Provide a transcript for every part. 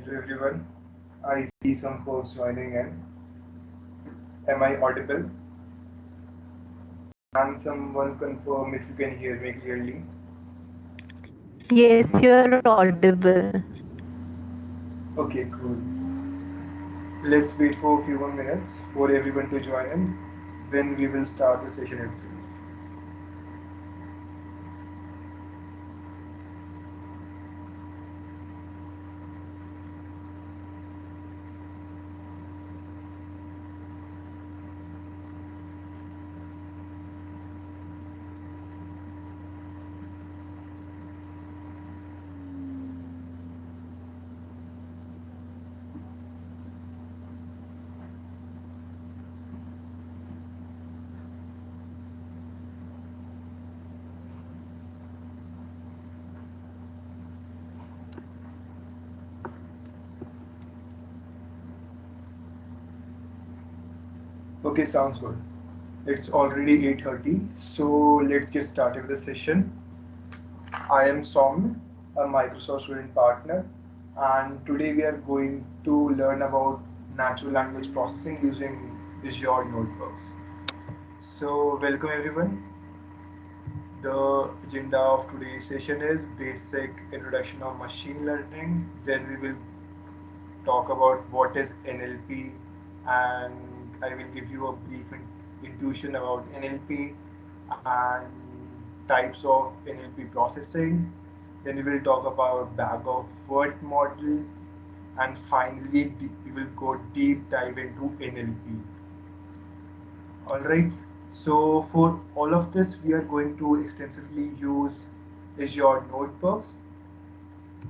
Hello everyone. I see some folks joining in. Am I audible? Can someone confirm if you can hear me clearly? Yes, you're audible. Okay, cool. Let's wait for a few more minutes for everyone to join in. Then we will start the session itself. Okay, sounds good. It's already 8:30, so let's get started with the session. I am Soumya, a Microsoft student partner, and today we are going to learn about natural language processing using Azure notebooks. So, welcome everyone. The agenda of today's session is basic introduction of machine learning. Then we will talk about what is NLP, and I will give you a brief intuition about NLP and types of NLP processing. Then we will talk about bag of word model, and finally we will go deep dive into NLP. All right. So for all of this, we are going to extensively use Azure notebooks,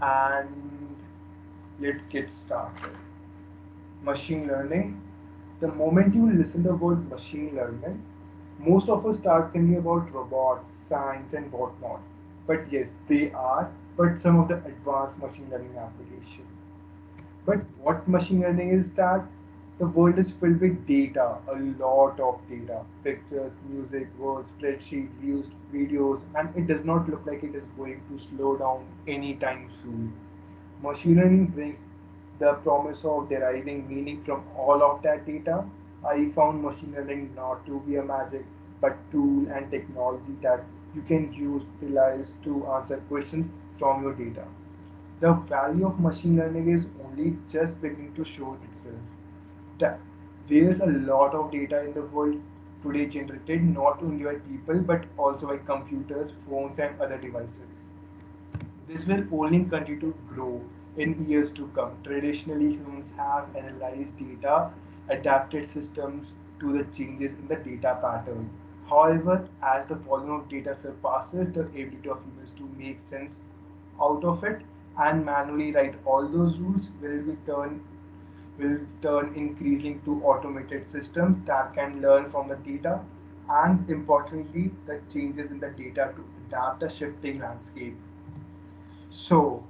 and let's get started. Machine learning. The moment you listen the word machine learning, most of us start thinking about robots, science, and whatnot. But yes, they are, but some of the advanced machine learning applications. But what machine learning is that the world is filled with data, a lot of data, pictures, music, words, spreadsheet, views, videos, and it does not look like it is going to slow down anytime soon. Machine learning brings the promise of deriving meaning from all of that data. I found machine learning not to be a magic, but tool and technology that you can use utilize to answer questions from your data. The value of machine learning is only just beginning to show itself. That there's a lot of data in the world today generated not only by people but also by computers, phones, and other devices. This will only continue to grow in years to come. Traditionally, humans have analyzed data, adapted systems to the changes in the data pattern. However, as the volume of data surpasses the ability of humans to make sense out of it and manually write all those rules, will turn increasing to automated systems that can learn from the data and importantly the changes in the data to adapt a shifting landscape. So,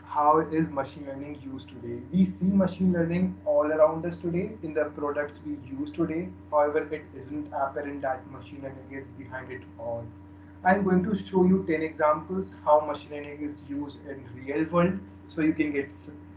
how is machine learning used today? We see machine learning all around us today in the products we use today. However, it isn't apparent that machine learning is behind it all. I'm going to show you 10 examples how machine learning is used in real world so you can get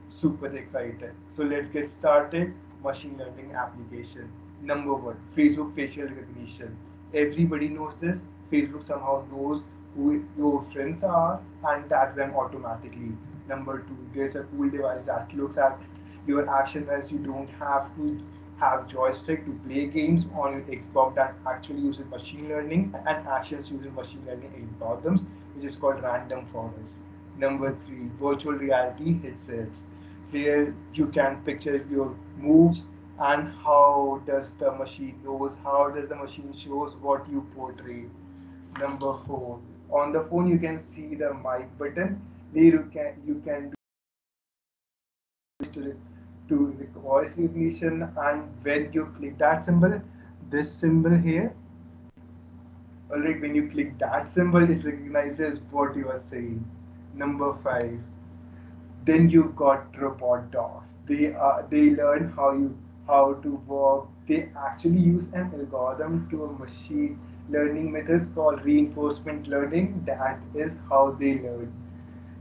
super excited. So let's get started. Machine learning application. Number one, Facebook facial recognition. Everybody knows this. Facebook somehow knows who your friends are and tags them automatically. Number two, there's a cool device that looks at your action as you don't have to have joystick to play games on your Xbox that actually uses machine learning and actions using machine learning algorithms, which is called random forest. Number three, virtual reality headsets, where you can picture your moves and how does the machine knows, how does the machine shows what you portray. Number four, on the phone you can see the mic button where you can to, to voice recognition, and when you click that symbol, this symbol here, alright, when you click that symbol it recognizes what you are saying. Number five, then you got robot dogs. They learn how to walk. They actually use an algorithm to a machine learning methods called reinforcement learning. That is how they learn.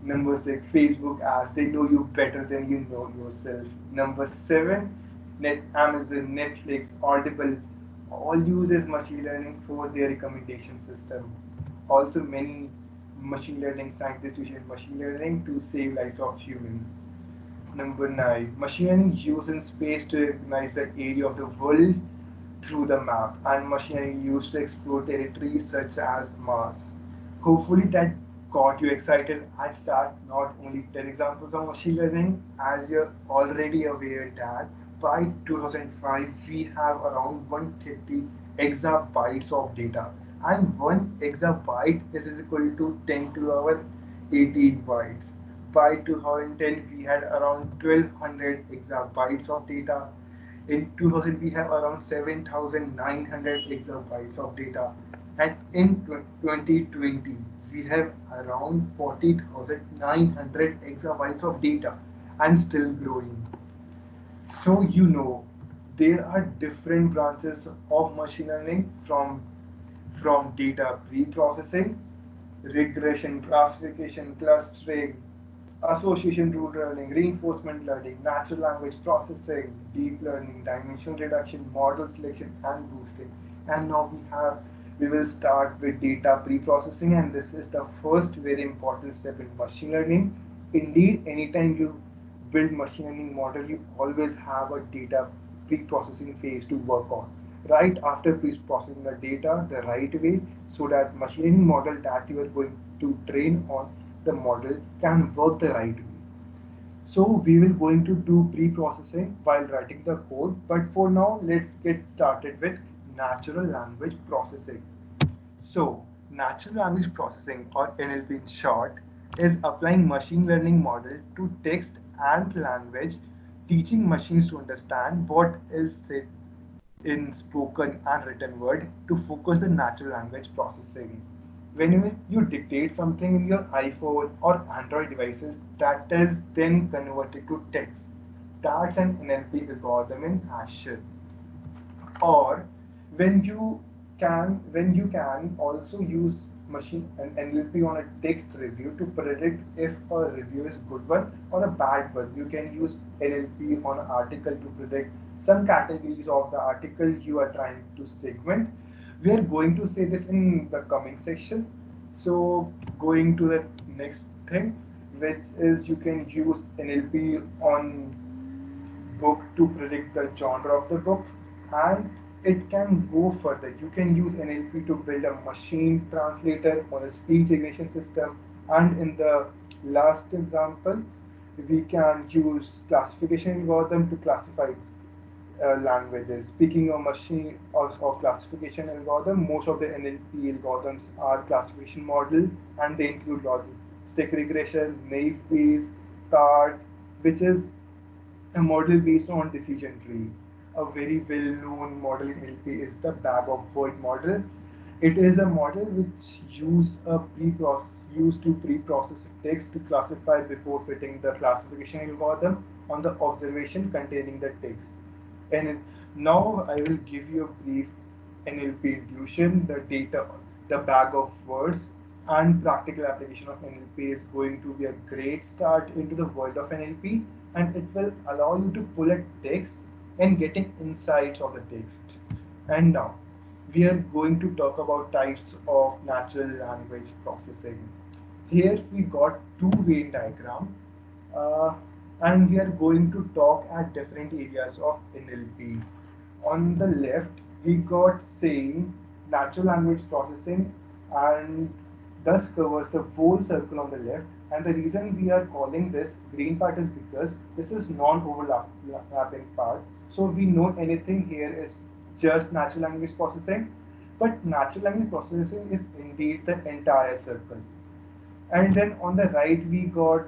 Number 6, Facebook ads. They know you better than you know yourself. Number 7, Amazon, Netflix, Audible all uses machine learning for their recommendation system. Also, many machine learning scientists use machine learning to save lives of humans. Number 9, machine learning uses space to recognize the area of the world through the map, and machine learning used to explore territories such as Mars. Hopefully that got you excited at start. Not only 10 examples of machine learning, as you're already aware that by 2005 we have around 130 exabytes of data, and 1 exabyte is equal to 10 to our 18 bytes. By 2010 we had around 1200 exabytes of data. In 2000 we have around 7,900 exabytes of data, and in 2020 we have around 40,900 exabytes of data, and still growing. So there are different branches of machine learning, from data pre-processing, regression, classification, clustering, association root learning, reinforcement learning, natural language processing, deep learning, dimension reduction, model selection, and boosting. And now we will start with data pre-processing, and this is the first very important step in machine learning. Indeed, anytime you build machine learning model, you always have a data pre-processing phase to work on. Right after pre-processing the data the right way, so that machine learning model that you are going to train on the model can work the right way. So we will going to do pre-processing while writing the code, but for now let's get started with natural language processing. So, natural language processing, or NLP in short, is applying machine learning model to text and language, teaching machines to understand what is said in spoken and written word to focus the natural language processing. Whenever you dictate something in your iPhone or Android devices, that is then converted to text. That's an NLP algorithm in action. Or when you can also use machine and NLP on a text review to predict if a review is good one or a bad one. You can use NLP on an article to predict some categories of the article you are trying to segment. We are going to say this in the coming section. So going to the next thing, which is you can use NLP on book to predict the genre of the book, and it can go further. You can use NLP to build a machine translator or a speech recognition system, and in the last example we can use classification algorithm to classify languages. Speaking of machine of classification algorithm, most of the NLP algorithms are classification model, and they include logistic regression, naive Bayes, CART, which is a model based on decision tree. A very well-known model in NLP is the bag of word model. It is a model which used to pre-process text to classify before fitting the classification algorithm on the observation containing the text. And now I will give you a brief NLP introduction. The bag of words and practical application of NLP is going to be a great start into the world of NLP, and it will allow you to pull a text and getting insights of the text. And now we are going to talk about types of natural language processing. Here we got two Venn diagram, uh, and we are going to talk at different areas of NLP. On the left, we got saying natural language processing, and thus covers the whole circle on the left. And the reason we are calling this green part is because this is non-overlapping part. So we know anything here is just natural language processing, but natural language processing is indeed the entire circle. And then on the right we got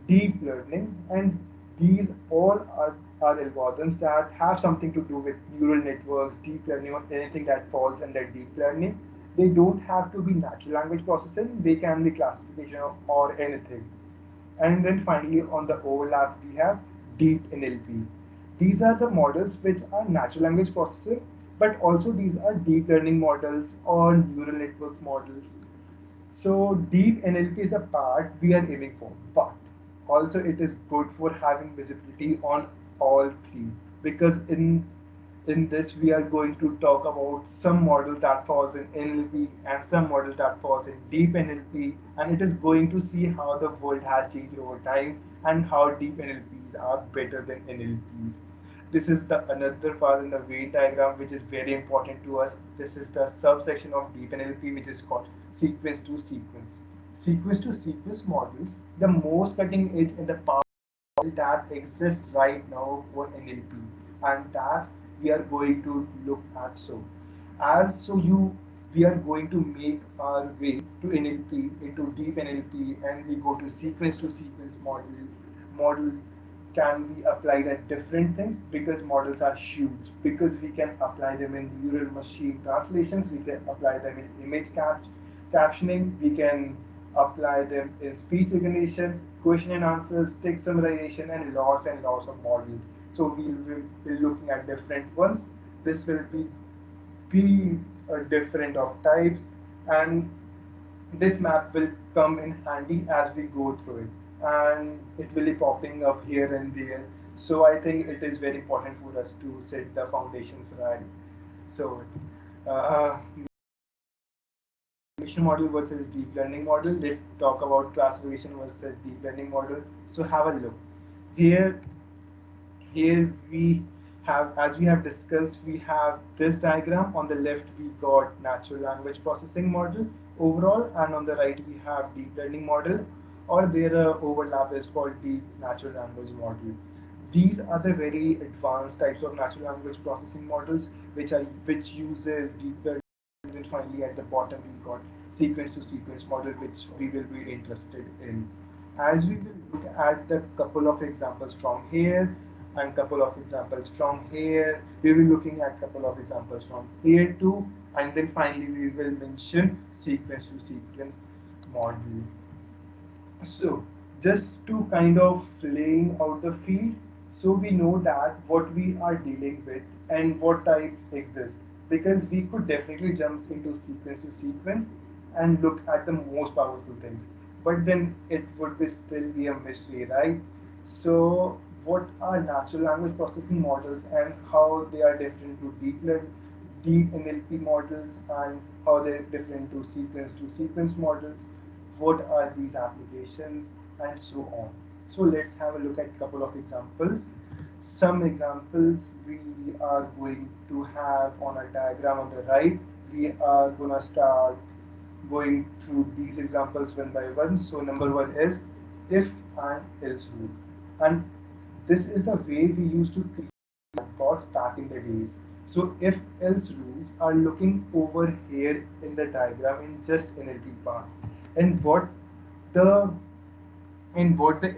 deep learning, and these all are algorithms that have something to do with neural networks, deep learning, or anything that falls under deep learning. They don't have to be natural language processing, they can be classification or anything. And then finally on the overlap we have deep NLP. These are the models which are natural language processing, but also these are deep learning models or neural networks models. So deep NLP is the part we are aiming for, but also it is good for having visibility on all three, because in this we are going to talk about some models that falls in NLP and some models that falls in deep NLP, and it is going to see how the world has changed over time and how deep NLPs are better than NLPs. This is the another part in the weight diagram which is very important to us. This is the subsection of deep NLP which is called sequence to sequence. Sequence to sequence models, the most cutting edge in the power that exists right now for NLP, and that's we are going to look at. So we are going to make our way to NLP into deep NLP, and we go to sequence model can be applied at different things because models are huge, because we can apply them in neural machine translations, we can apply them in captioning, we can apply them in speech recognition, question and answers, text summarization, and lots of models. So we will be looking at different ones. This will be different of types, and this map will come in handy as we go through it, and it will be popping up here and there. So I think it is very important for us to set the foundations right. So uh, classification model versus deep learning model. Let's talk about classification versus deep learning model. So have a look here. Here we have, as we have discussed, we have this diagram. On the left we got natural language processing model overall, and on the right we have deep learning model, or their overlap is called deep natural language model. These are the very advanced types of natural language processing models which uses deep learning. And then finally at the bottom we got sequence to sequence model, which we will be interested in. As we will look at the couple of examples from here and couple of examples from here, we will be looking at couple of examples from here too, and then finally we will mention sequence to sequence model. So just to kind of laying out the field, so we know that what we are dealing with and what types exist, because we could definitely jump into sequence to sequence and look at the most powerful things, but then it would be still be a mystery, right? So what are natural language processing models and how they are different to deep NLP models, and how they're different to sequence models, what are these applications, and so on. So let's have a look at a couple of examples. Some examples we are going to have on a diagram on the right. We are going to start going through these examples one by one. So number one is if and else rule. And this is the way we used to create chatbots back in the days. So if else rules are looking over here in the diagram in just NLP part. And the what they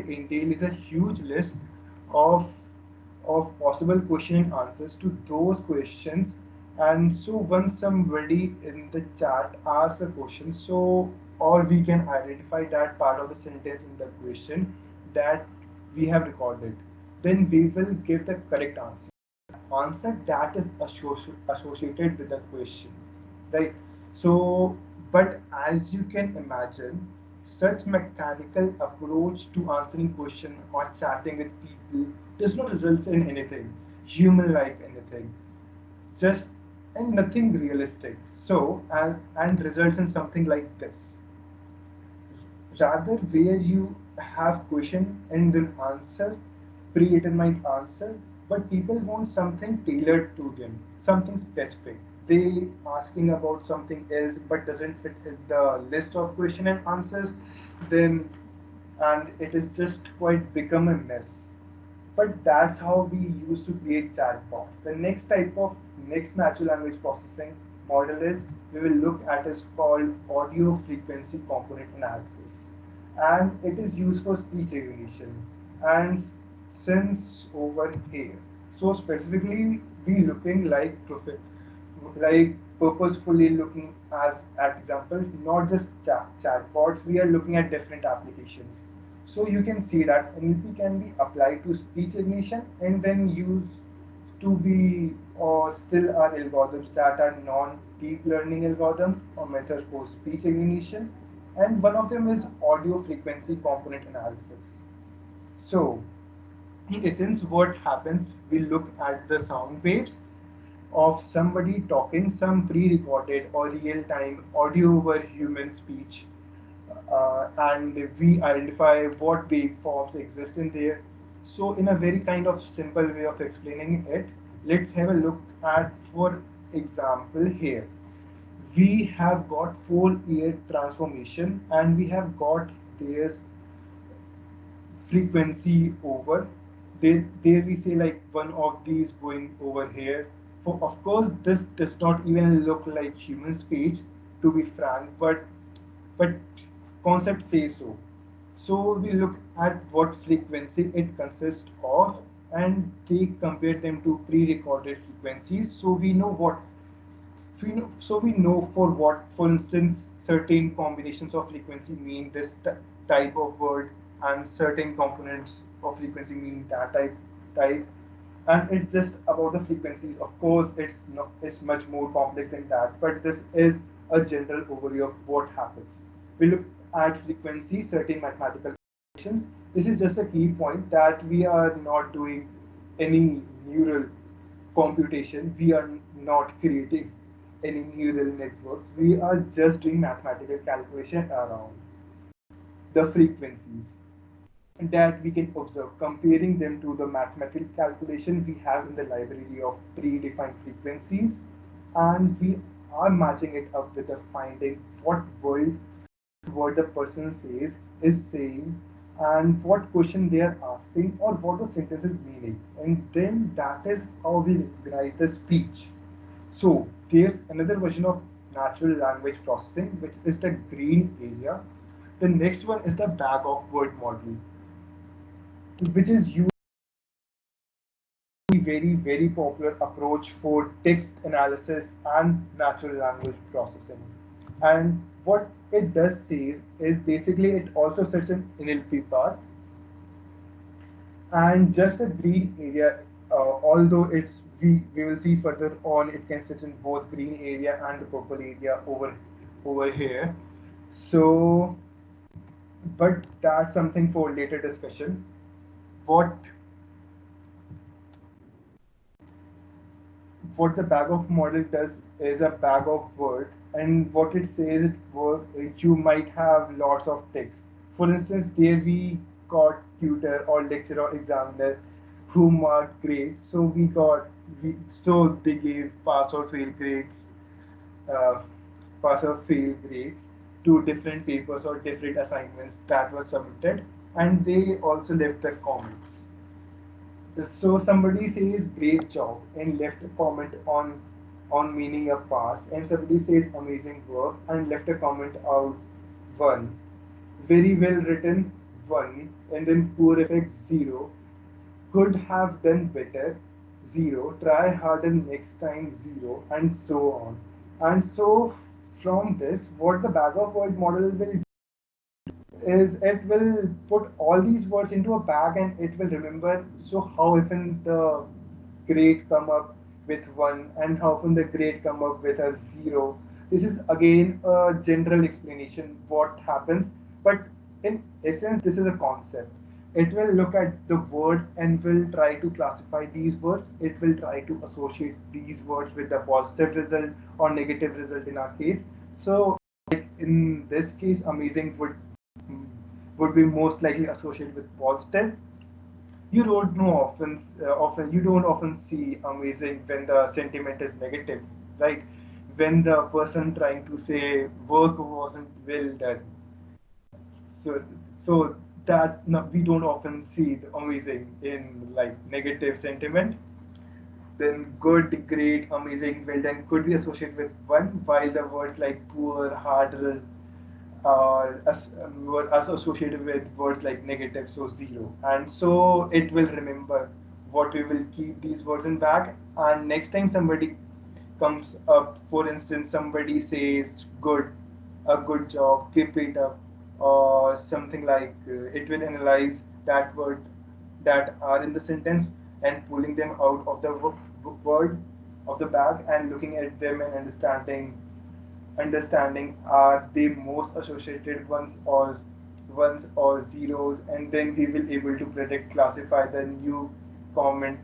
entail is a huge list of possible question and answers to those questions. And so once somebody in the chat asks a question, so or we can identify that part of the sentence in the question that we have recorded, then we will give the correct answer that is associated with the question, right? So, but as you can imagine, such mechanical approach to answering question or chatting with people does not result in anything human like anything, just and nothing realistic. So, and results in something like this, rather where you have question and then answer, predetermined answer, but people want something tailored to them, something specific. They asking about something else but doesn't fit in the list of question and answers, then and it is just quite become a mess. But that's how we used to create chatbots. The next natural language processing model is we will look at is called audio frequency component analysis, and it is used for speech recognition. And since over here, so specifically we looking like purposefully looking as at example, not just chatbots. We are looking at different applications. So you can see that NLP can be applied to speech recognition and then use to be or still are algorithms that are non-deep learning algorithms or methods for speech recognition, and one of them is audio frequency component analysis. So, in essence, what happens, we look at the sound waves of somebody talking, some pre-recorded or real-time audio over human speech, and we identify what waveforms exist in there. So, in a very kind of simple way of explaining it, let's have a look at, for example, here. We have got full ear transformation, and we have got this frequency over. There we say like one of these going over here. For of course, this does not even look like human speech, to be frank, but concept says so. So we look at what frequency it consists of, and they compare them to pre-recorded frequencies. So we know what so we know for what, for instance, certain combinations of frequency mean this type of word, and certain components of frequency mean that type. And it's just about the frequencies. Of course, it's much more complex than that, but this is a general overview of what happens. We look at frequency, certain mathematical equations. This is just a key point that we are not doing any neural computation. We are not creating any neural networks. We are just doing mathematical calculation around the frequencies that we can observe, comparing them to the mathematical calculation we have in the library of predefined frequencies, and we are matching it up with the finding what the person says is saying, and what question they are asking, or what the sentence is meaning, and then that is how we recognize the speech. So there's another version of natural language processing, which is the green area. The next one is the bag of word model, which is used very popular approach for text analysis and natural language processing. And what it does is basically it also sets an NLP part, and just the green area, although we will see further on, it can sit in both green area and the purple area over here. So, but that's something for later discussion. What what the bag of model does is a bag of word, and what it says, you might have lots of text. For instance, there we got tutor or lecturer or examiner who marked grades. So so they gave pass or fail grades, uh, pass or fail grades to different papers or different assignments that were submitted, and they also left the comments. So somebody says great job and left a comment on meaning a pass, and somebody said amazing work and left a comment out one, very well written one, and then poor effect zero, could have done better zero, try harder next time zero, and so on. And so from this, what the bag of word model will is it will put all these words into a bag, and it will remember. So how often the grade come up with one, and how often the grade come up with a zero. This is again a general explanation what happens, but in essence this is a concept. It will look at the word and will try to classify these words. It will try to associate these words with the positive result or negative result in our case. So like in this case, amazing would be most likely associated with positive. You don't know often you don't often see amazing when the sentiment is negative, right? When the person trying to say work wasn't well done. So that's not, we don't often see the amazing in like negative sentiment. Then good, great, amazing, well done could be associated with one, while the words like poor, harder, were associated with words like negative, so zero. And so it will remember what we will keep these words in bag. And next time somebody comes up, for instance, somebody says good, a good job, keep it up, or something like it will analyze that word that are in the sentence, and pulling them out of the word of the bag and looking at them and understanding are they most associated ones or zeros, and then we will able to predict classify the new comment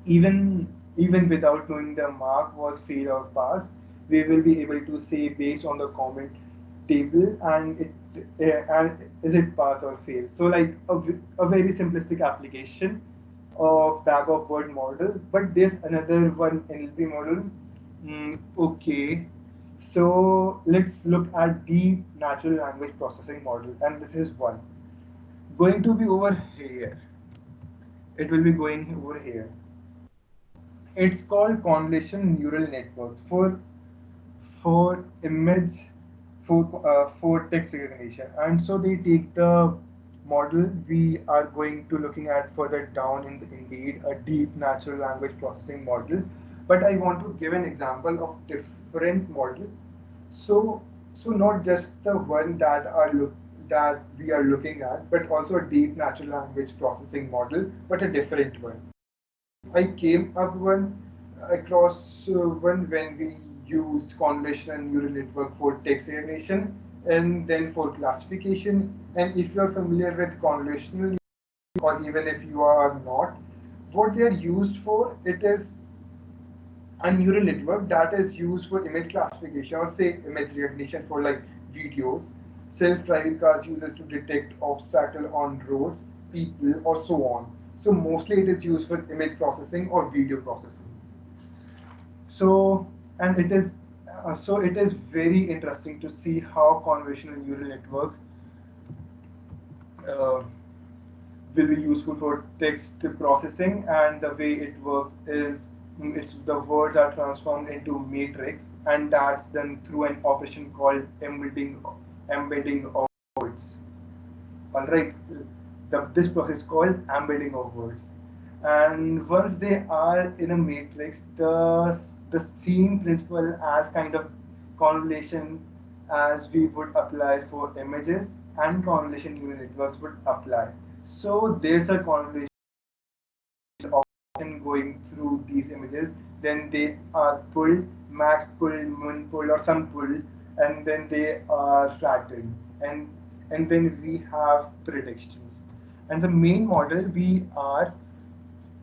even without knowing the mark was fail or pass. We will be able to say based on the comment table and it and is it pass or fail. So like a very simplistic application of bag of word model, but there's another one NLP model. Okay, so let's look at deep natural language processing model, and this is one going to be over here. It will be going over here. It's called convolution neural networks for image for text recognition, and so they take the model we are going to looking at further down in the indeed a deep natural language processing model. But I want to give an example of different model. So so not just the one that we are looking at, but also a deep natural language processing model, but a different one. I came up one across one when we use convolutional neural network for text generation and then for classification. And if you are familiar with convolutional, or even if you are not, what they are used for, it is a neural network that is used for image classification or say image recognition for like videos. Self-driving cars uses to detect obstacle on roads, people, or so on. So mostly it is used for image processing or video processing. So and it is very interesting to see how convolutional neural networks uh, will be useful for text processing, and the way it works is it's the words are transformed into matrix, and that's done through an operation called embedding of words. All right, this process is called embedding of words, and once they are in a matrix, the same principle as kind of convolution as we would apply for images and convolution neural networks would apply. So there's a convolution going through these images, then they are pulled, max pull, min pull, or some pull, and then they are flattened, and then we have predictions. And the main model we are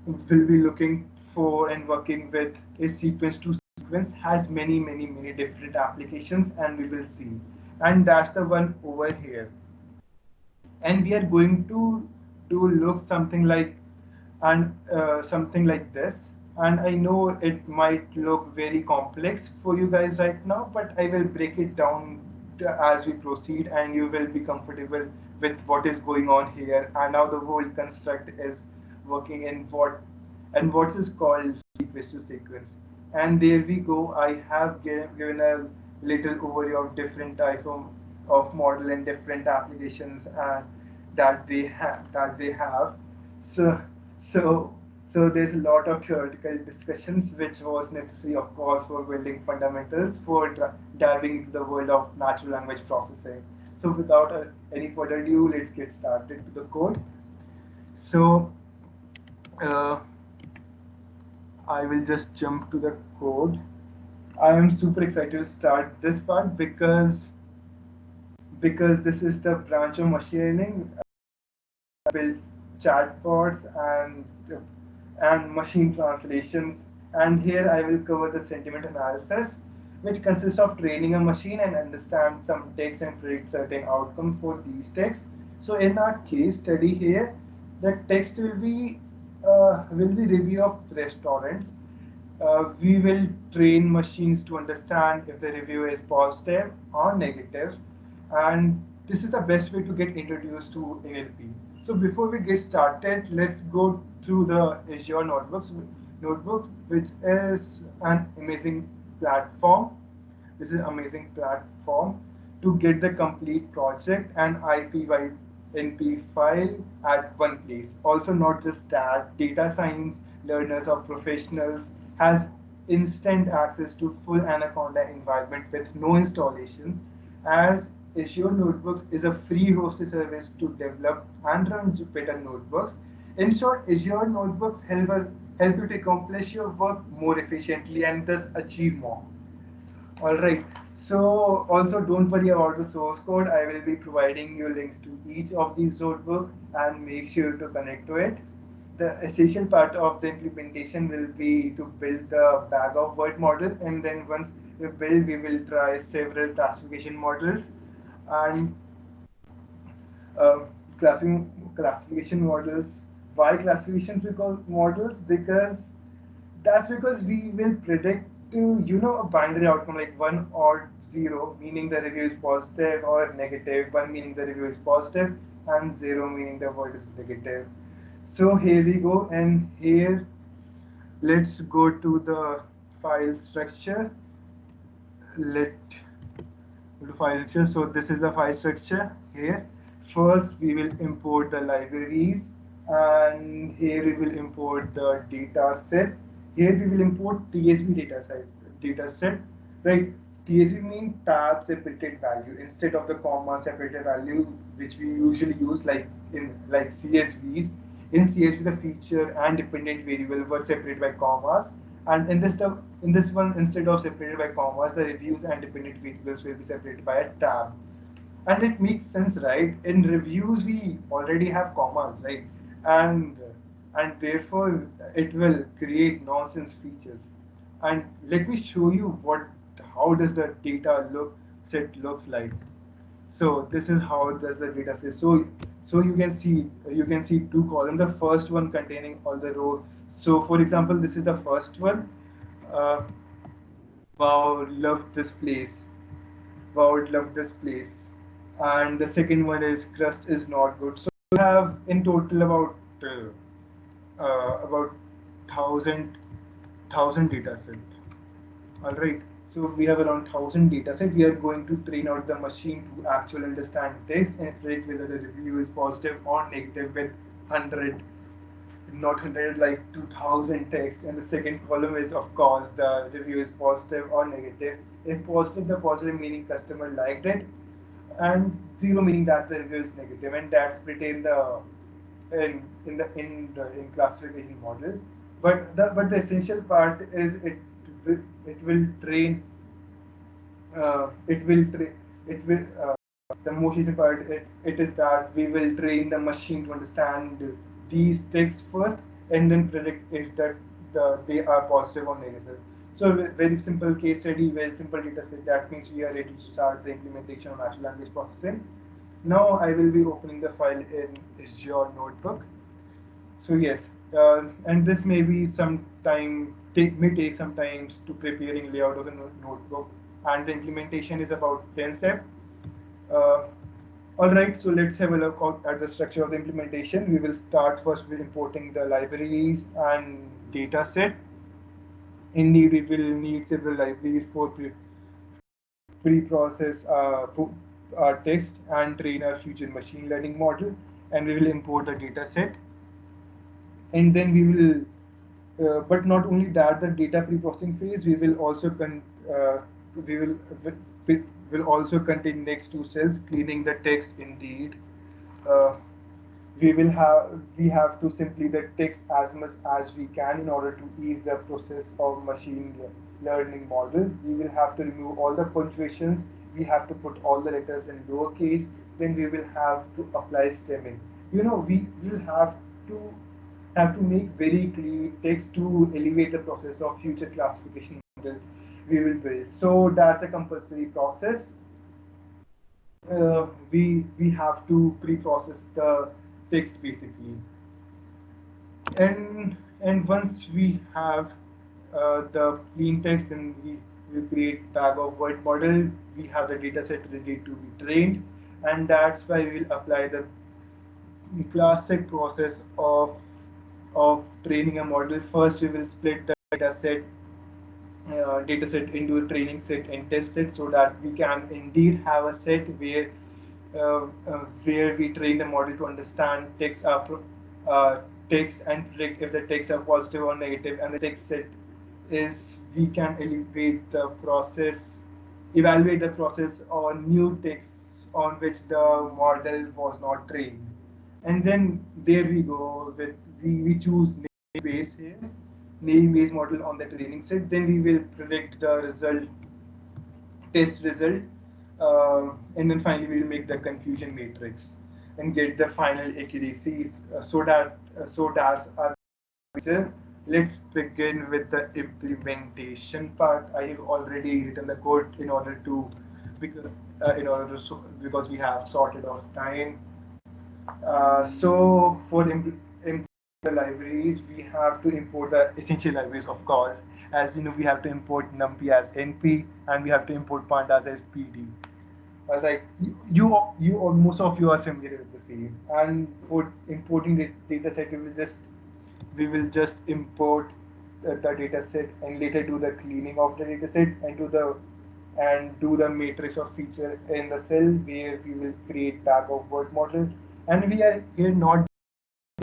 will be looking for and working with is sequence to sequence, has many different applications, and we will see. And that's the one over here, and we are going to look something like and something like this. And I know it might look very complex for you guys right now, but I will break it down as we proceed, and you will be comfortable with what is going on here and how the whole construct is working in what is called sequence to sequence. And there we go. I have given a little overview of different type of model and different applications that they have. So so so there's a lot of theoretical discussions which was necessary, of course, for building fundamentals for diving into the world of natural language processing. So without any further ado, let's get started to the code. So uh, I will just jump to the code. I am super excited to start this part because this is the branch of machine learning build chatbots and machine translations. And here I will cover the sentiment analysis, which consists of training a machine and understand some text and predict certain outcomes for these texts. So in our case study here, the text will be review of restaurants. We will train machines to understand if the review is positive or negative, and this is the best way to get introduced to NLP. So before we get started, let's go through the Azure notebook, which is an amazing platform. This is an amazing platform to get the complete project and IPYNP file at one place. Also, not just that, data science learners or professionals has instant access to full Anaconda environment with no installation, as Azure Notebooks is a free hosted service to develop and run Jupyter notebooks. In short, Azure notebooks help you to accomplish your work more efficiently and thus achieve more. All right. So also don't worry about the source code. I will be providing you links to each of these notebook and make sure to connect to it. The essential part of the implementation will be to build the bag of word model, and then once we build, we will try several classification models and uh, classification models. Why classification models? Because that's because we will predict a binary outcome like 1 or 0, meaning the review is positive, or negative, 1 meaning the review is positive, and 0 meaning the word is negative. So here we go, and here let's go to the file structure. Let go to file structure. So this is the file structure here. First, we will import the libraries, and here we will import the data set. Here we will import TSV data set, right? TSV means tab separated value instead of the comma separated value which we usually use like CSVs. In CSV, the feature and dependent variable were separated by commas, and in this one, instead of separated by commas, the reviews and dependent variables will be separated by a tab. And it makes sense, right? In reviews, we already have commas, right? And and therefore it will create nonsense features. And let me show you what how does the data look set looks like. So this is how does the data set. So you can see two columns. The first one containing all the row. So for example, this is the first one. Uh, wow, love this place. Wow, love this place. And the second one is crust is not good. So we have in total about thousand data set. All right. So we have around 1,000 data set. We are going to train out the machine to actually understand text and predict whether the review is positive or negative with 100, not 100, like 2,000 text. And the second column is, of course, the review is positive or negative. If positive, the positive meaning customer liked it, and 0 meaning that the review is negative, and that's pretty in classification model. But the essential part is it will train it will tra- it will the most important part it is that we will train the machine to understand these texts first and then predict if they are positive or negative. So very simple case study, very simple data set. That means we are ready to start the implementation of natural language processing. Now I will be opening the file in Azure Notebook. So yes, and this may be some time may take some time to preparing layout of the notebook, and the implementation is about 10 steps. Uh, all right, so let's have a look at the structure of the implementation. We will start first with importing the libraries and data set. Indeed, we will need several libraries for pre-process our text and train our future machine learning model, and we will import the data set, and then we will but not only that, the data pre-processing phase we will also we will we will also contain next two cells cleaning the text. Indeed, uh, we have to simply the text as much as we can in order to ease the process of machine learning model. We will have to remove all the punctuations. We have to put all the letters in lowercase. Then we will have to apply stemming. We will have to make very clear text to elevate the process of future classification model we will build. So that's a compulsory process. We have to pre-process the text basically, and once we have the clean text, then we create bag of word model. We have the data set ready to be trained, and that's why we will apply the classic process of training a model. First, we will split the data set into a training set and test set, so that we can indeed have a set where we train the model to understand text and predict if the texts are positive or negative, and the text set is we can evaluate the process on new texts on which the model was not trained. And then there we go with we choose name base here, name base model on the training set. Then we will predict the result, test result, and then finally we will make the confusion matrix and get the final accuracies so that our future. Let's begin with the implementation part. I have already written the code in order to because because we have sorted of time. So for import the libraries, we have to import the essential libraries, of course. As you know, we have to import NumPy as NP, and we have to import Pandas as PD. All right, you or most of you are familiar with the same. And for importing this data set, we will just import the data set and later do the cleaning of the data set and do the matrix of feature in the cell where we will create tag of word model. And we are here not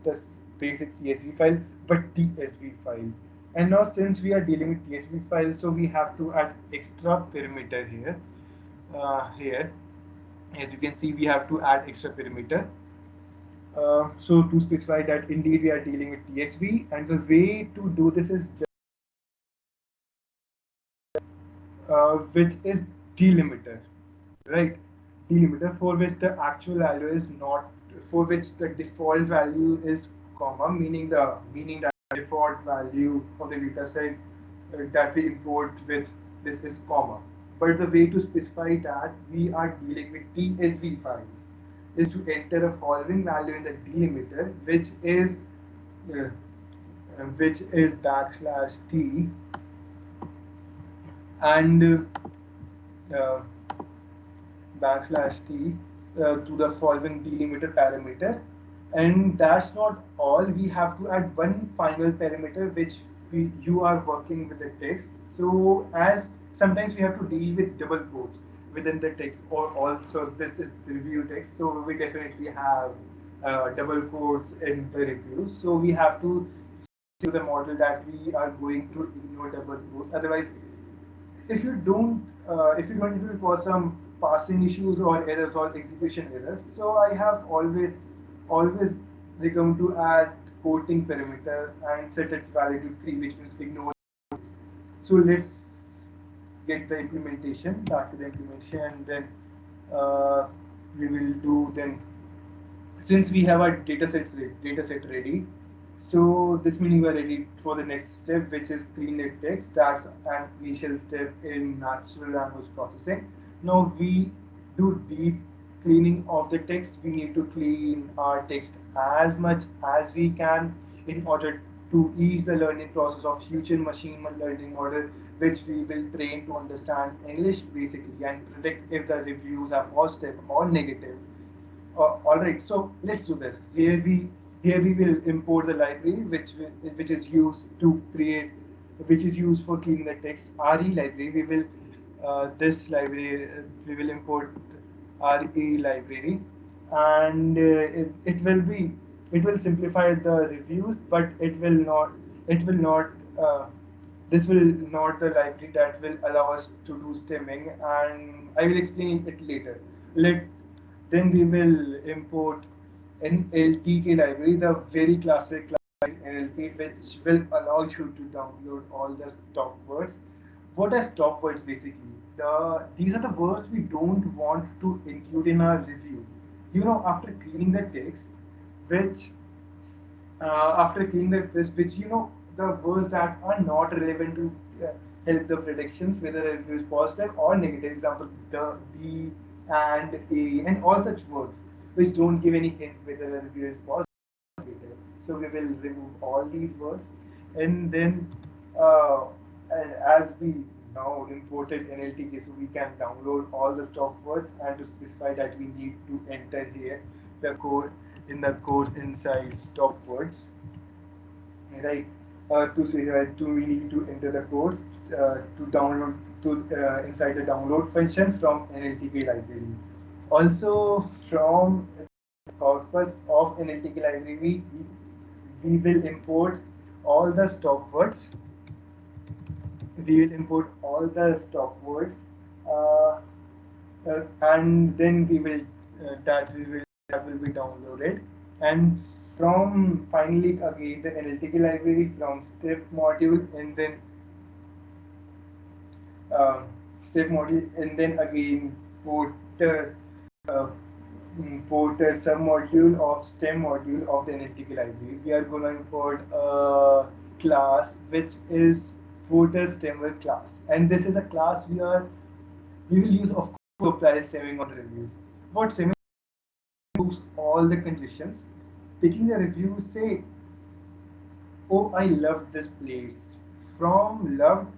the basic CSV file but TSV file. And now since we are dealing with TSV file, so we have to add extra parameter here. As you can see, we have to add extra parameter. So to specify that indeed we are dealing with TSV, and the way to do this is just, which is delimiter, right? Delimiter for which the actual value is not, for which the default value is comma, meaning that default value of the data set that we import with this is comma. But the way to specify that we are dealing with TSV files is to enter a following value in the delimiter, uh, which is backslash t and uh, backslash t to the following delimiter parameter. And that's not all. We have to add one final parameter which you are working with the text. So as sometimes we have to deal with double quotes within the text, or also this is the review text. So we definitely have double quotes in the review. So we have to to the model that we are going to ignore double quotes. Otherwise, if you don't, it will cause some passing issues or errors or execution errors. So I have always recommend to add quoting parameter and set its value to 3, which means ignore. So let's get the implementation, back to the implementation. Then we will do then, since we have our data set ready, so this meaning we are ready for the next step, which is clean the text. That's an initial step in natural language processing. Now we do deep cleaning of the text. We need to clean our text as much as we can in order to ease the learning process of future machine learning model, which we will train to understand English basically and predict if the reviews are positive or negative. All right, so let's do this. Here we will import the library which is used to create, which is used for cleaning the text. RE library. We will this library we will import RE library, and it will simplify the reviews, but it will not. This will not the library that will allow us to do stemming, and I will explain it later. Let Then we will import NLTK library, the very classic library NLP, which will allow you to download all the stop words. What are stop words basically? These are the words we don't want to include in our review. After cleaning the text, which after cleaning the text, which the words that are not relevant to help the predictions whether a review is positive or negative. Example, the, and a, and all such words which don't give any hint whether a review is positive or negative. So we will remove all these words, and then uh, and as we now imported NLTK, so we can download all the stop words and to specify that we need to enter here the code in the code inside stop words, right? To specify, we need to enter the codes to download to inside the download function from NLTK library. Also, from the corpus of NLTK library, we will import all the stop words. We will import all the stop words, uh, and then we will that will be downloaded. And from finally again the analytical library from step module, and then uh, step module, and then again Porter uh, Porter submodule of STEM module of the analytical library. We are going to import a class which is Porter STEMmer class, and this is a class we will use of course to apply stemming on reviews. What stemming removes all the conditions. Taking the review, say, oh, I loved this place. From loved,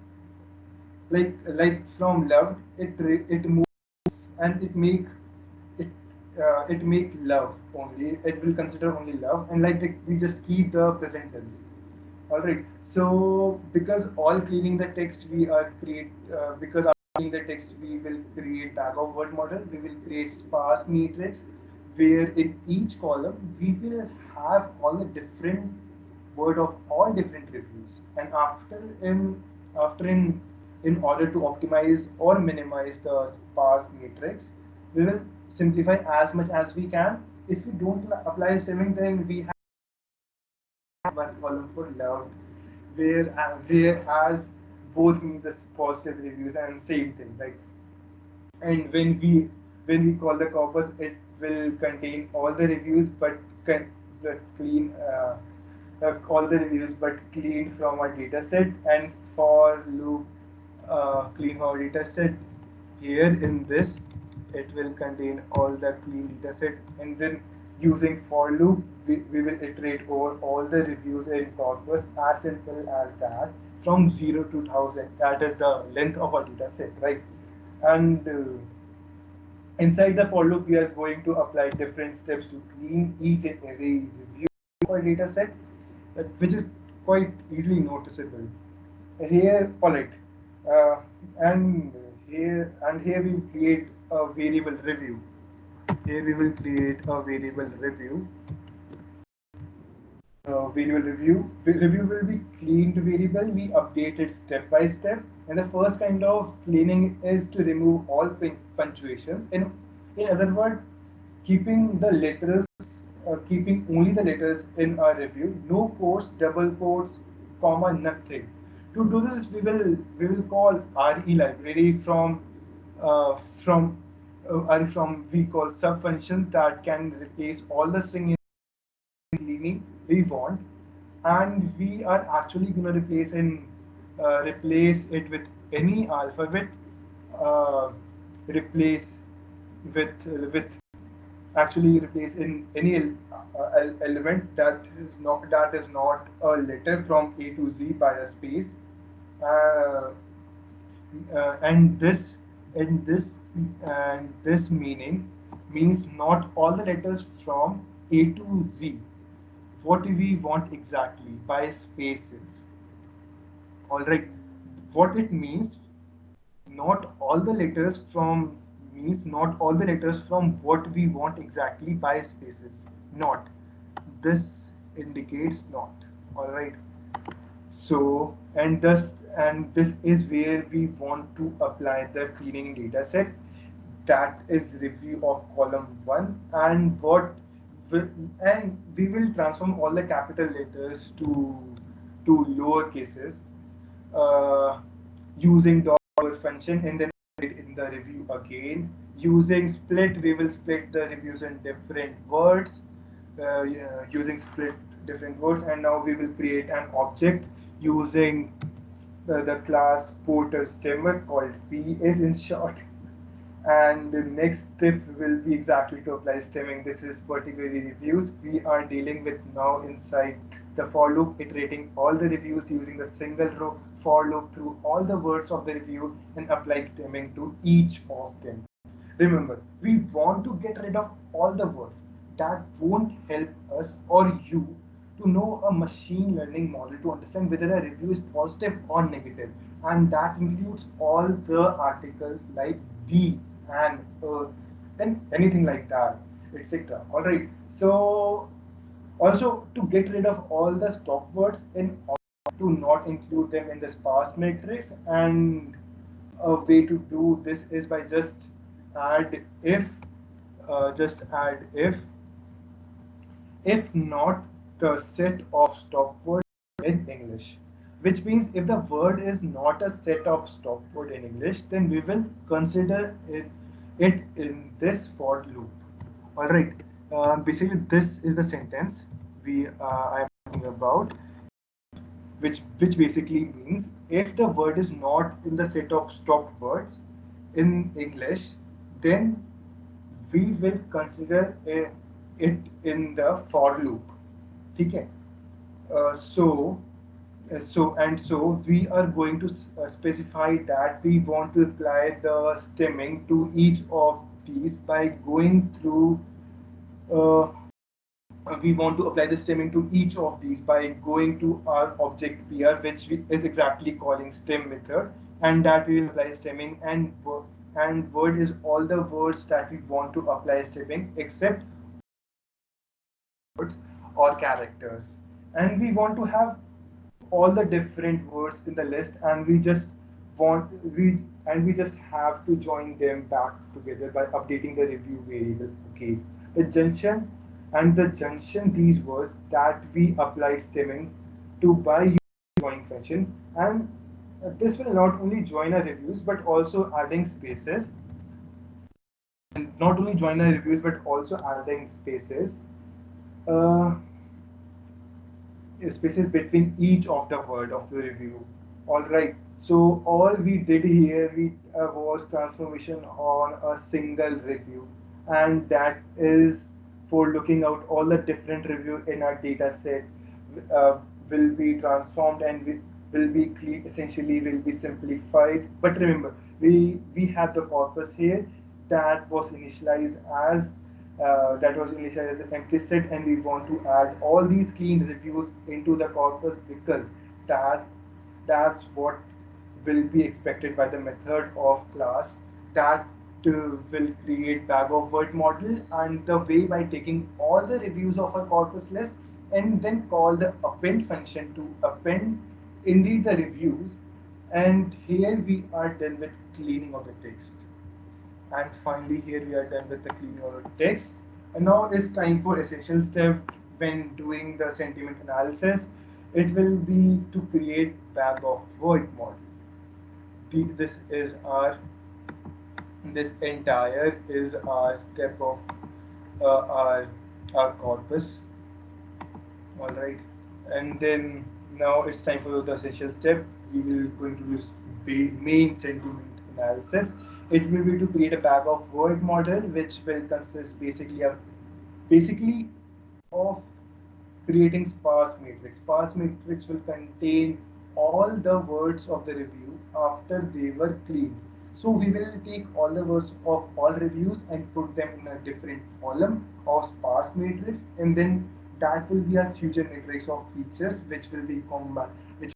from loved, it moves and it it make love only. It will consider only love, and we just keep the present tense. All right. So because all cleaning the text we are create because after cleaning the text we will create bag of word model. We will create sparse matrix where in each column we will have all the different word of all different reviews. And after in order to optimize or minimize the sparse matrix, we will simplify as much as we can. If we don't apply stemming, then we have one column for loved, whereas both means the positive reviews and same thing, right? And when we call the corpus, it will contain all the reviews but clean all the reviews but cleaned from our data set. And for loop clean from our data set, here in this it will contain all the clean data set. And then using for loop we will iterate over all the reviews in corpus, as simple as that, from 0 to 1000. That is the length of our data set, right? And inside the for loop, we are going to apply different steps to clean each and every review for data set, which is quite easily noticeable. Here, all right, uh, and here we create a variable review. Here we will create a variable review. Review will be cleaned variable. We update it step by step. And the first kind of cleaning is to remove all punctuations. In other words, keeping the letters, keeping only the letters in our review. No quotes, double quotes, comma, nothing. To do this, we will call RE library from we call sub functions that can replace all the string cleaning we want. And we are actually going to replace it with any alphabet, uh, replace with actually replace in any element that is not a letter from A to Z by a space. uh, and this meaning means not all the letters from A to Z. What do we want exactly by spaces? All right. What it means, not all the letters from means not all the letters from what we want exactly by spaces. Not. This indicates not. All right. So, and this is where we want to apply the cleaning data set. That is review of column 1. And we will transform all the capital letters to lower cases, uh, using dollar function, and then in the review again. Using split, we will split the reviews in different words, yeah, using split different words. And now we will create an object using the class porter stemmer called PS in short. And the next step will be exactly to apply stemming. This is particularly reviews. We are dealing with now inside the for loop, iterating all the reviews using the single row for loop through all the words of the review and applying stemming to each of them. Remember, we want to get rid of all the words that won't help us or you to know a machine learning model to understand whether a review is positive or negative. And that includes all the articles like the and anything like that, etc. All right. So also to get rid of all the stop words in order to not include them in the sparse matrix. And a way to do this is by add if just add if if not the set of stop words in English. Which means if the word is not a set of stop word in English, then we will consider it in this for loop. Alright, basically this is the sentence I am talking about, which basically means if the word is not in the set of stopped words in English, then we will consider it in the for loop. Okay. So we are going to specify that we want to apply the stemming to each of these by going through uh, we want to apply the stemming to each of these by going to our object PR, which is exactly calling stem method, and that we will apply stemming, and word is all the words that we want to apply stemming except words or characters, and we want to have all the different words in the list, and want we we just have to join them back together by updating the review variable. Okay, the junction, these words that we applied stemming to by using join function, and this will not only join our reviews but also adding spaces, and not only join our reviews but also adding uh, spaces between each of the word of the review. All right. So all we did here was transformation on a single review, and that is for looking out all the different review in our data set uh, will be transformed and will be clean, essentially will be simplified. But remember, we have the corpus here that was initialized as empty set, and we want to add all these clean reviews into the corpus because that that's what will be expected by the method of class that will create bag of word model, and the way by taking all the reviews of a corpus list and then call the append function to append indeed the reviews, and here we are done with cleaning of the text. And finally, here we are done with the cleaning of the text. And now it's time for essential step when doing the sentiment analysis. It will be to create bag of word model. This is our this entire is our step of our corpus. All right, and then now it's time for the essential step. We will going to do main sentiment analysis. It will be to create a bag of word model, which will consist basically of creating sparse matrix. Sparse matrix will contain all the words of the review after they were cleaned. So we will take all the words of all reviews and put them in a different column of sparse matrix, and then that will be a future matrix of features which will be combined, which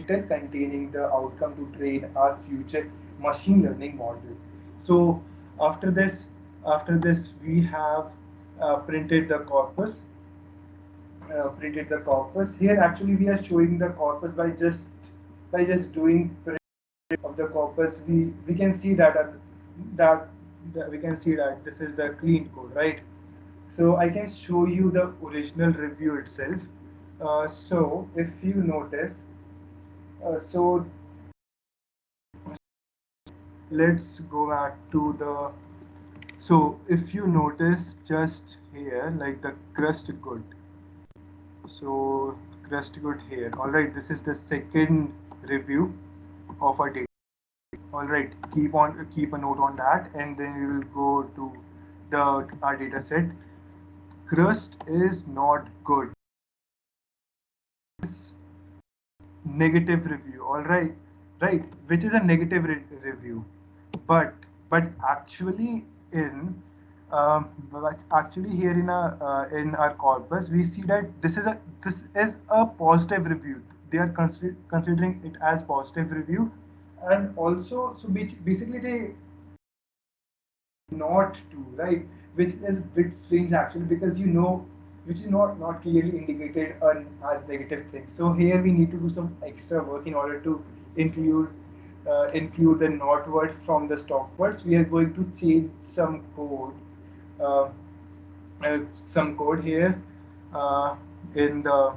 containing the outcome to train our future machine learning model. So after this, we have printed the corpus. Here actually we are showing the corpus by just doing print of the corpus. We can see that, that we can see that this is the clean code, right? So I can show you the original review itself. So if you notice, so let's go back to the. So if you notice just here, like the crust good. So crust good here. All right, this is the second review of our data. All right, keep a note on that, and then we will go to the our data set. Crust is not good. Negative review. All right, right, which is a negative review, but actually in but actually here in our corpus we see that this is a positive review. They are considering it as positive review, and also so basically they not to, right, which is a bit strange actually, because which is not clearly indicated as negative thing. So here we need to do some extra work in order to include include the not word from the stop words. We are going to change some code uh, some code here uh, in the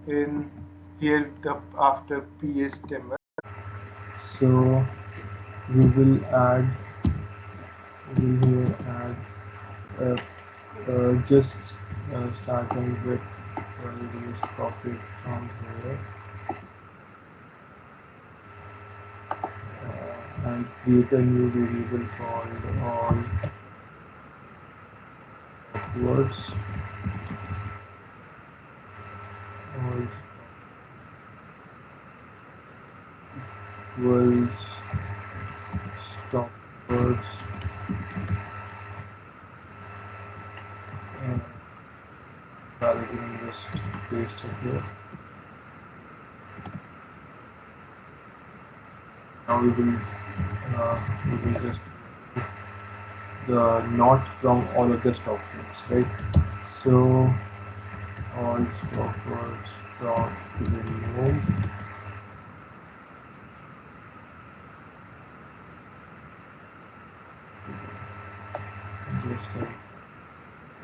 in here the after PHTML. So we will add we will here add just starting with we will just copy it from here and create a new variable called all words all equals stop words and rather than just paste it here. Now we will just the not from all of the stop words, right? So all stop words dot remove just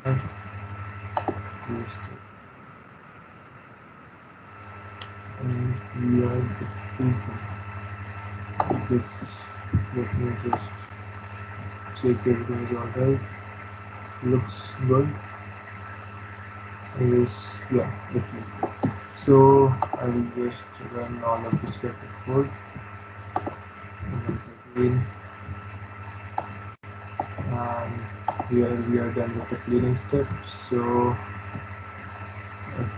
and paste it and we are good to this. Let me just check everything is alright. Looks good. Yes, yeah, definitely. So I will just run all of this scripted code once again, and here we are done with the cleaning step. So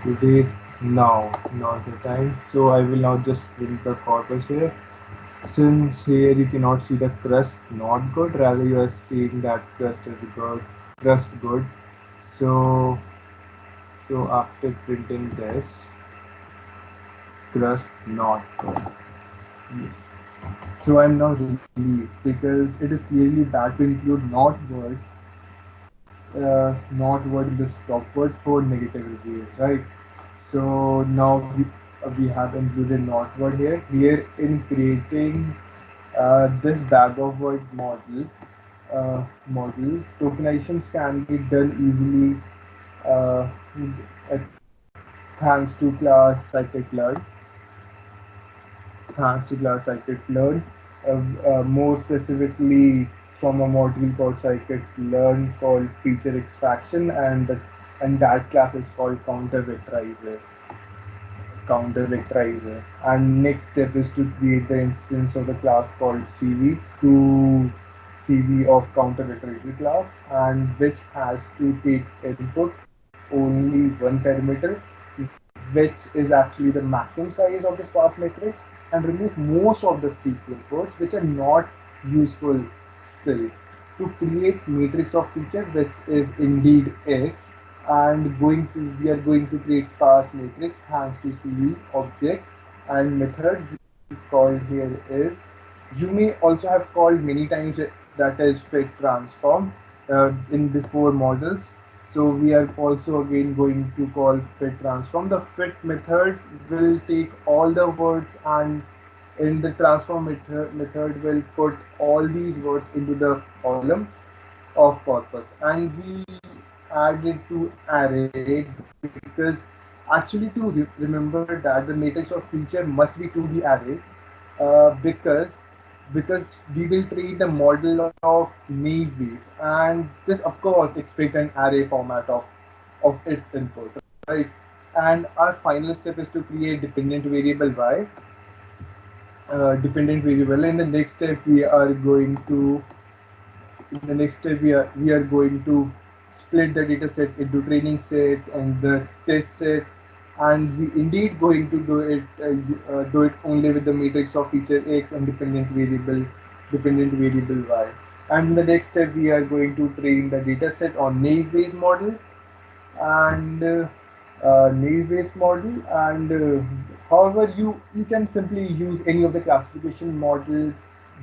today now is the time. So I will now just print the corpus here. Since here you cannot see the crust not good, rather you are seeing that crust is good, crust good. So after printing this, crust not good. Yes. So I'm now relieved because it is clearly bad to include not word in the stop word for negative reviews, right? So now we have included not word here. Here in creating this bag of word model tokenizations can be done easily uh, uh, thanks to class scikit-learn. Thanks to class scikit-learn, more specifically from a module called scikit-learn called feature extraction, and that class is called counter vectorizer. And next step is to create the instance of the class called cv of counter vectorizer class, and which has to take input only one parameter, which is actually the maximum size of the sparse matrix, and remove most of the frequent words which are not useful still, to create matrix of feature which is indeed X. And we are going to create sparse matrix thanks to CV object and method we called here is, you may also have called many times, that is fit transform in before models. So we are also again going to call fit transform. The fit method will take all the words, and in the transform method will put all these words into the column of corpus, and we add it to array because actually to remember that the matrix of feature must be to the array, because we will treat the model of naive base, and this of course expect an array format of its input, right? And our final step is to create dependent variable y, dependent variable. In the next step we are going to in the next step we are going to split the data set into training set and the test set, and we indeed going to do it only with the matrix of feature x and dependent variable y. And in the next step we are going to train the data set on naive Bayes model, and naive Bayes model, and however you can simply use any of the classification model,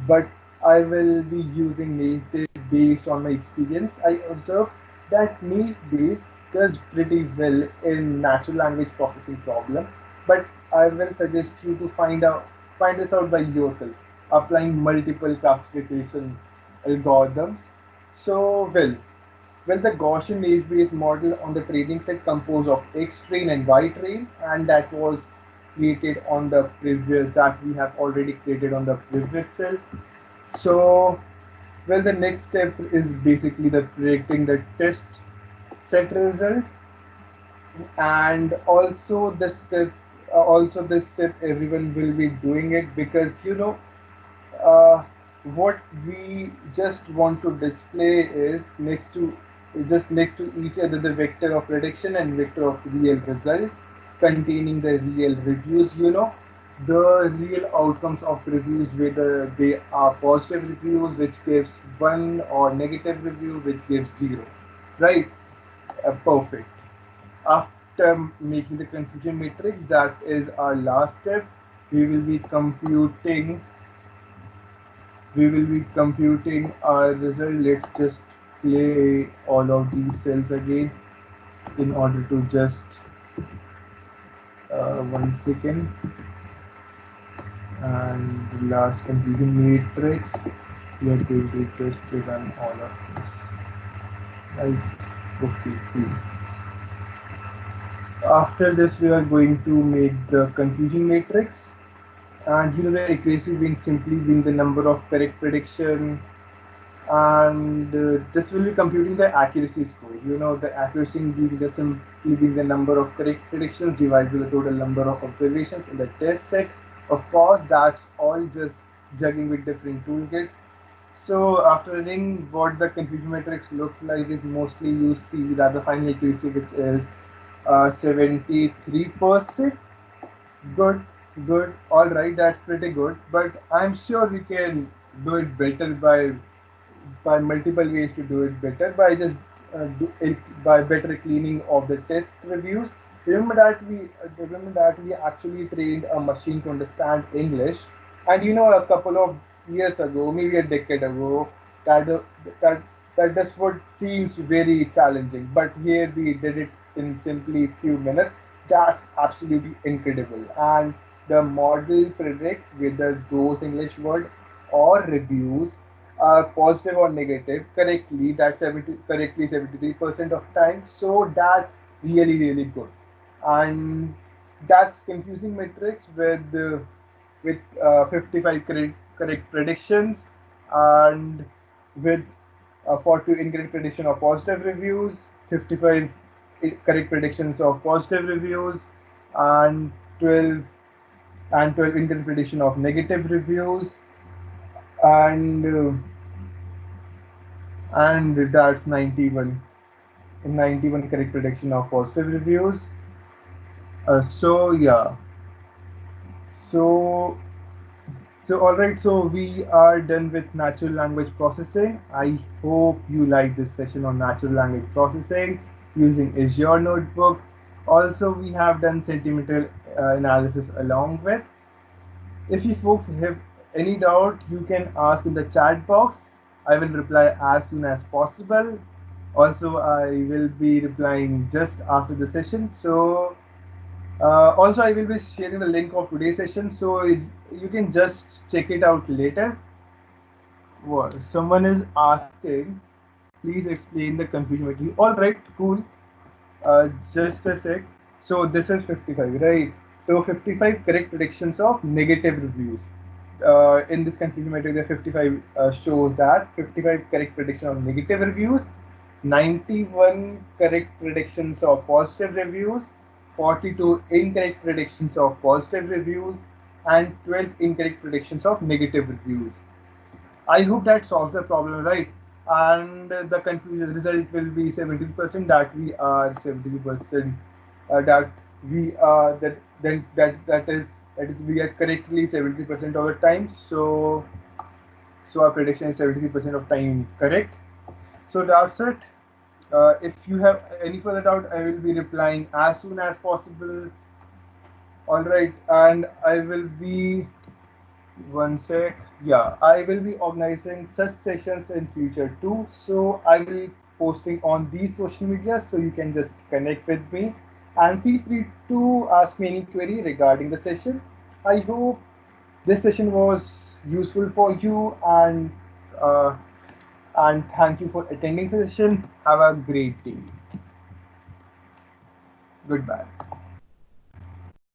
but I will be using naive Bayes based on my experience. I observed that naive Bayes does pretty well in natural language processing problem, but I will suggest you to find this out by yourself, applying multiple classification algorithms. So well, Well, the Gaussian age-based model on the training set composed of X train and Y train, and that was created on the previous that we have already created on the previous cell. So, well, the next step is basically the predicting the test set result, and also this step everyone will be doing it because uh, what we just want to display is next to each other the vector of prediction and vector of real result containing the real reviews, the real outcomes of reviews, whether they are positive reviews which gives 1 or negative review which gives 0, right? Perfect. After making the confusion matrix, that is our last step. we will be computing we will be computing our result. Let's just play all of these cells again in order to just 1 second. And the last confusion matrix, we are going to just run all of this, right? Okay, cool. After this, we are going to make the confusion matrix, and the accuracy being simply being the number of correct prediction, and this will be computing the accuracy score. The accuracy being the simply being the number of correct predictions divided by the total number of observations in the test set. Of course, that's all just juggling with different toolkits. So after running, what the confusion matrix looks like is mostly you see that the final accuracy, which is 73%. Good, good. All right, that's pretty good. But I'm sure we can do it better by multiple ways to do it better by just do it by better cleaning of the test reviews. Remember that we actually trained a machine to understand English, and a couple of years ago, maybe a decade ago, that the, that that this would seems very challenging, but here we did it in simply few minutes. That's absolutely incredible, and the model predicts whether those English word or reviews are positive or negative correctly. That's 73% of time. So that's really really good, and that's confusing metrics with 55 correct predictions, and with 42 incorrect prediction of positive reviews, 55 correct predictions of positive reviews, and 12 incorrect prediction of negative reviews, and that's 91 correct prediction of positive reviews. So yeah, so all right, so we are done with natural language processing. I hope you like this session on natural language processing using Azure Notebook. Also, we have done sentimental analysis along with. If you folks have any doubt, you can ask in the chat box. I will reply as soon as possible. Also, I will be replying just after the session. So, also, I will be sharing the link of today's session, so you can just check it out later. What someone is asking, please explain the confusion material. All right, cool. Just a sec. So this is 55, right? So 55 correct predictions of negative reviews. In this confusion matrix, the 55 shows that 55 correct prediction of negative reviews, 91 correct predictions of positive reviews, 42 incorrect predictions of positive reviews, and 12 incorrect predictions of negative reviews. I hope that solves the problem, right? And the confusion result will be 70%, that we are 70%, that we are that then that is we are correctly 70% of the time. So our prediction is 73% of time correct. So that's it. If you have any further doubt, I will be replying as soon as possible. All right, and I will be 1 sec. Yeah, I will be organizing such sessions in future too. So I will be posting on these social media, so you can just connect with me and feel free to ask me any query regarding the session. I hope this session was useful for you, uh, and thank you for attending the session. Have a great day. Goodbye.